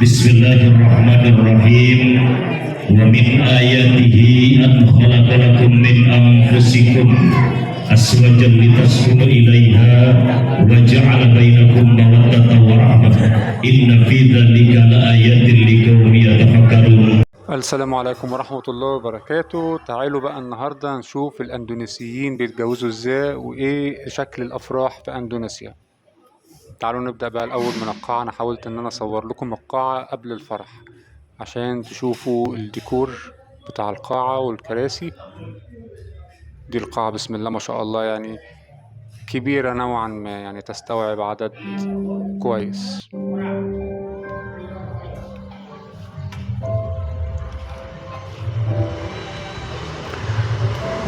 Bismillahirrahmanirrahim. Wa min ayatihi an khalaqa lakum min anfusikum azwajan litaskunu ilaiha wa ja'ala bainakum mawaddatan wa rahmah. Inna fi dzalika laayatin liqaumin yatafakkarun. السلام عليكم ورحمة الله وبركاته. تعالوا بقى النهاردة نشوف الأندونيسيين بيتجوزوا ازاي وايه شكل الأفراح في أندونيسيا. تعالوا نبدأ بقى الأول من القاعة. أنا حاولت إن أنا أصور لكم القاعة قبل الفرح عشان تشوفوا الديكور بتاع القاعة والكراسي. دي القاعة بسم الله ما شاء الله، يعني كبيرة نوعا ما، يعني تستوعب عدد كويس.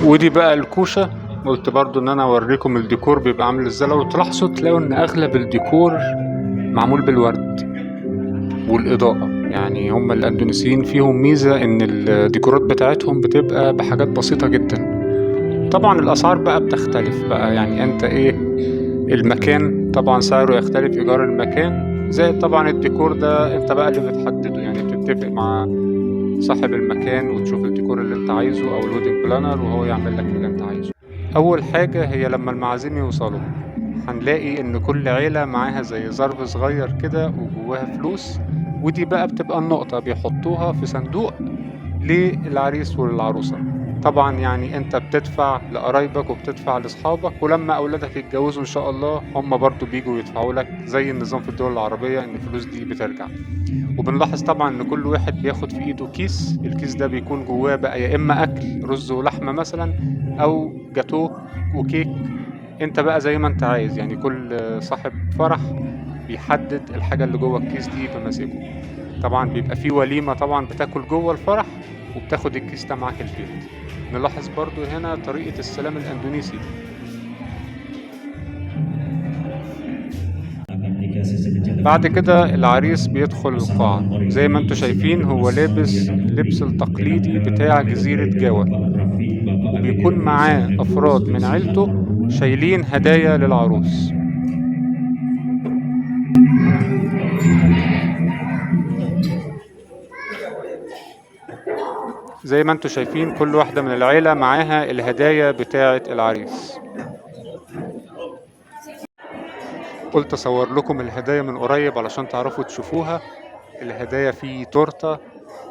ودي بقى الكوشة. قلت برضو ان انا اوريكم الديكور بيبقى عامل ازاي. لو تلاحظوا تلاقوا ان اغلب الديكور معمول بالورد والاضاءة. يعني هم الاندونيسيين فيهم ميزة ان الديكورات بتاعتهم بتبقى بحاجات بسيطة جدا. طبعا الاسعار بقى بتختلف بقى، يعني انت ايه المكان طبعا سعره يختلف، ايجار المكان زائد طبعا الديكور ده انت بقى اللي بتحدده. يعني بتتفق مع صاحب المكان وتشوف الديكور اللي انت عايزه او الويدنج بلانر وهو يعمل لك اللي انت عايزه. اول حاجة هي لما المعازيم يوصلوا هنلاقي ان كل عيلة معاها زي ظرف صغير كده وجواها فلوس، ودي بقى بتبقى النقطة بيحطوها في صندوق للعريس وللعروسة. طبعا يعني انت بتدفع لقرايبك وبتدفع لاصحابك، ولما اولادك يتجوزوا ان شاء الله هم برضو بيجوا يدفعوا لك زي النظام في الدول العربية ان الفلوس دي بترجع. وبنلاحظ طبعا ان كل واحد بياخد في ايده كيس. الكيس ده بيكون جواه بقى يا اما اكل رز ولحمة مثلا او جاتوه وكيك، انت بقى زي ما انت عايز. يعني كل صاحب فرح بيحدد الحاجة اللي جوه الكيس دي بمزاجه. طبعا بيبقى فيه وليمة طبعا بتاكل جوه الفرح وبتاخد الكيس ده معاك البيت. نلاحظ برضو هنا طريقة السلام الأندونيسي. بعد كده العريس بيدخل القاعة زي ما انتوا شايفين، هو لابس اللبس التقليدي بتاع جزيرة جاوا، وبيكون معاه أفراد من عيلته شايلين هدايا للعروس. زي ما انتوا شايفين كل واحدة من العيلة معاها الهدايا بتاعة العريس. قلت اصور لكم الهدايا من قريب علشان تعرفوا تشوفوها. الهدايا فيه تورتة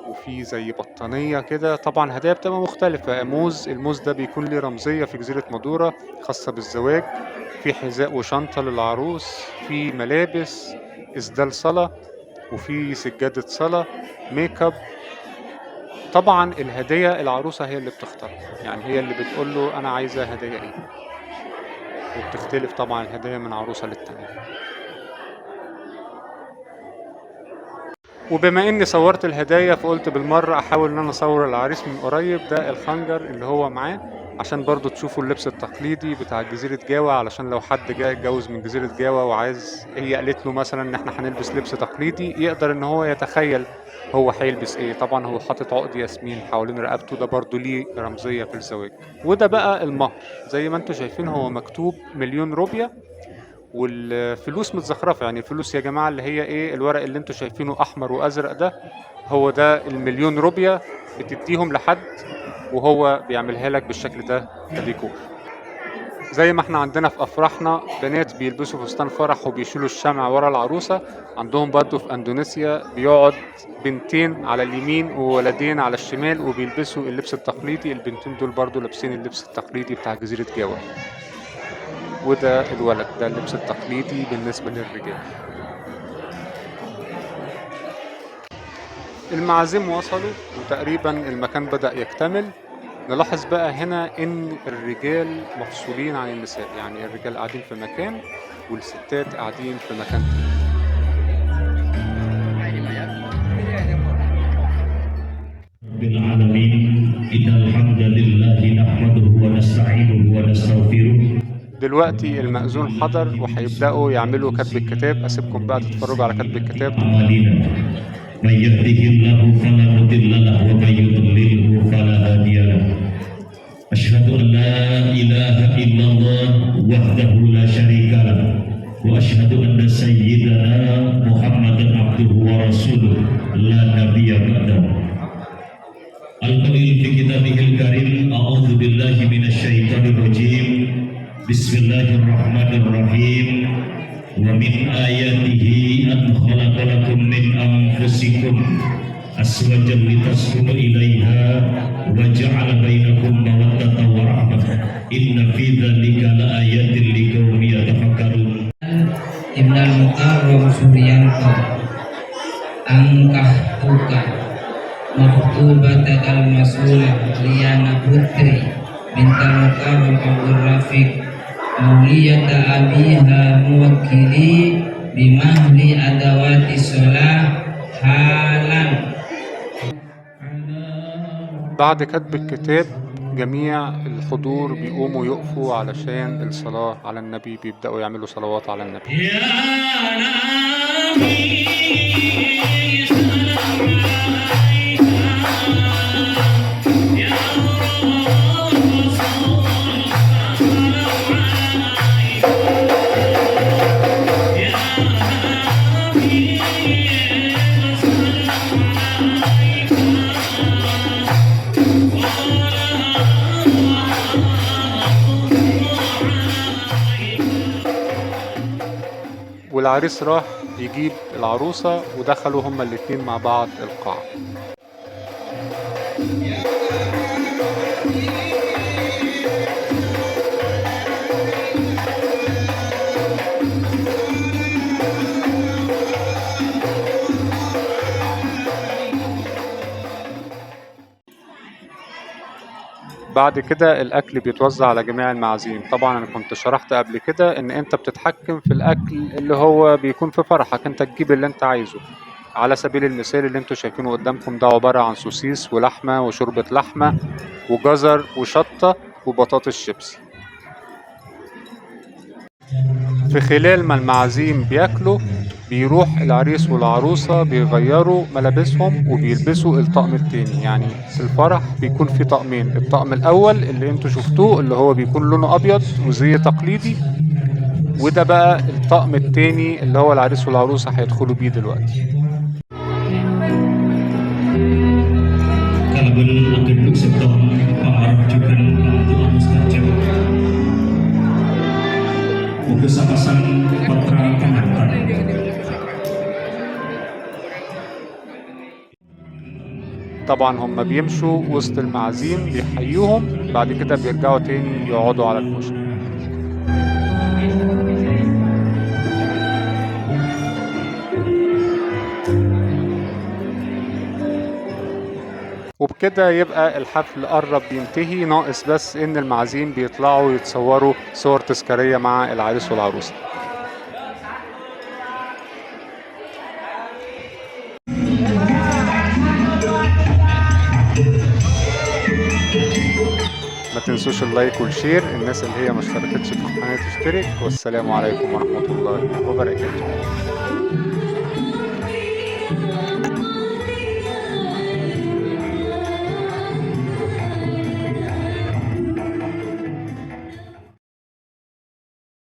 وفي زي بطانية كده. طبعا هدايا بتبقى مختلفة. موز، الموز ده بيكون ليه رمزية في جزيرة مادورا خاصة بالزواج. في حذاء وشنطة للعروس، في ملابس، إسدال صلاة، وفي سجادة صلاة، ميك اب. طبعا الهدية العروسة هي اللي بتختارها، يعني هي اللي بتقول له أنا عايزة هدية إيه، وبتختلف طبعا الهدية من عروسة للتانية. وبما اني صورت الهدايا فقلت بالمرة احاول ان انا اصور العريس من قريب. ده الخنجر اللي هو معاه عشان برضو تشوفوا اللبس التقليدي بتاع جزيرة جاوا، علشان لو حد جاي يتجوز من جزيرة جاوا وعايز، هي قالت له مثلا ان احنا هنلبس لبس تقليدي، يقدر ان هو يتخيل هو هيلبس ايه. طبعا هو حاطط عقد ياسمين حوالين رقبته، ده برضو ليه رمزية في الزواج. وده بقى المهر زي ما انتوا شايفين، هو مكتوب 1,000,000 روبيا، والفلوس متزخرفة. يعني الفلوس يا جماعة اللي هي ايه، الورق اللي انتوا شايفينه احمر وازرق ده، هو ده 1,000,000 روبيا بتديهم لحد وهو بيعملها لك بالشكل ده كديكور. زي ما احنا عندنا في افراحنا بنات بيلبسوا فستان فرح وبيشيلوا الشمع ورا العروسة، عندهم برضو في اندونيسيا بيقعد بنتين على اليمين وولدين على الشمال وبيلبسوا اللبس التقليدي. البنتين دول برضو لابسين اللبس التقليدي بتاع جزيرة جاوا. وده الولد، ده اللبس التقليدي بالنسبة للرجال. المعازيم وصلوا وتقريبا المكان بدأ يكتمل. نلاحظ بقى هنا ان الرجال مفصولين عن النساء، يعني الرجال قاعدين في مكان والستات قاعدين في مكان تاني. دلوقتي المأذون حضر وهيبدأوا يعملوا كتب الكتاب. أسيبكم بقى تتفرجوا على كتب الكتاب. من يهده الله فلا مضل له ومن يضلله فلا هادي له. أشهد أن لا إله إلا الله وحده لا شريك له وأشهد أن سيدنا محمدا عبده ورسوله Bismillahirrahmanirrahim. Wa min ayatihi an khalaqa lakum min anfusikum azwajan litaskunu ilaiha wa ja'ala bainakum mawaddatan wa rahmah. Inna fi dzalika laayatin liqaumin yatafakkarun. Ibnal Mukarram Suryanto angkah tuka maktubatakal masulah Liana Putri bintal Mukarram Abdul Rafiq Mauliyata abiha muwakkili bimahli adawati sholah halan. بعد كتب الكتاب جميع الحضور بيقوموا يقفوا علشان الصلاة على النبي، بيبدأوا يعملوا صلوات على النبي. يا نبي سلام عليك يا رسول سلام عليك يا نبي سلام عليك والعريس راح يجيب العروسة ودخلوا هما الاتنين مع بعض القاعة. بعد كده الأكل بيتوزع على جميع المعازيم. طبعا أنا كنت شرحت قبل كده إن أنت بتتحكم في الأكل اللي هو بيكون في فرحك، أنت تجيب اللي أنت عايزه. على سبيل المثال اللي أنتوا شايفينه قدامكم ده عبارة عن سوسيس ولحمة وشوربة لحمة وجزر وشطة وبطاطس شيبسي. في خلال ما المعازيم بياكلوا بيروح العريس والعروسة بيغيروا ملابسهم وبيلبسوا الطقم التاني. يعني في الفرح بيكون في طقمين، الطقم الأول اللي انتوا شفتوه اللي هو بيكون لونه أبيض وزي تقليدي، وده بقى الطقم التاني اللي هو العريس والعروسة هيدخلوا بيه دلوقتي. Kalbun untuk setor pengarjukan Tuhan mustajab. Buku sapasang patra pengantar. طبعا هم بيمشوا وسط المعازيم بيحيوهم، بعد كده بيرجعوا تاني يقعدوا على الكوشة. وبكده يبقى الحفل قرب بينتهي، ناقص بس ان المعازيم بيطلعوا يتصوروا صور تذكارية مع العريس والعروسة. ما تنسوش اللايك والشير، الناس اللي هي ما اشتركتش في القناة تشترك، والسلام عليكم ورحمة الله وبركاته.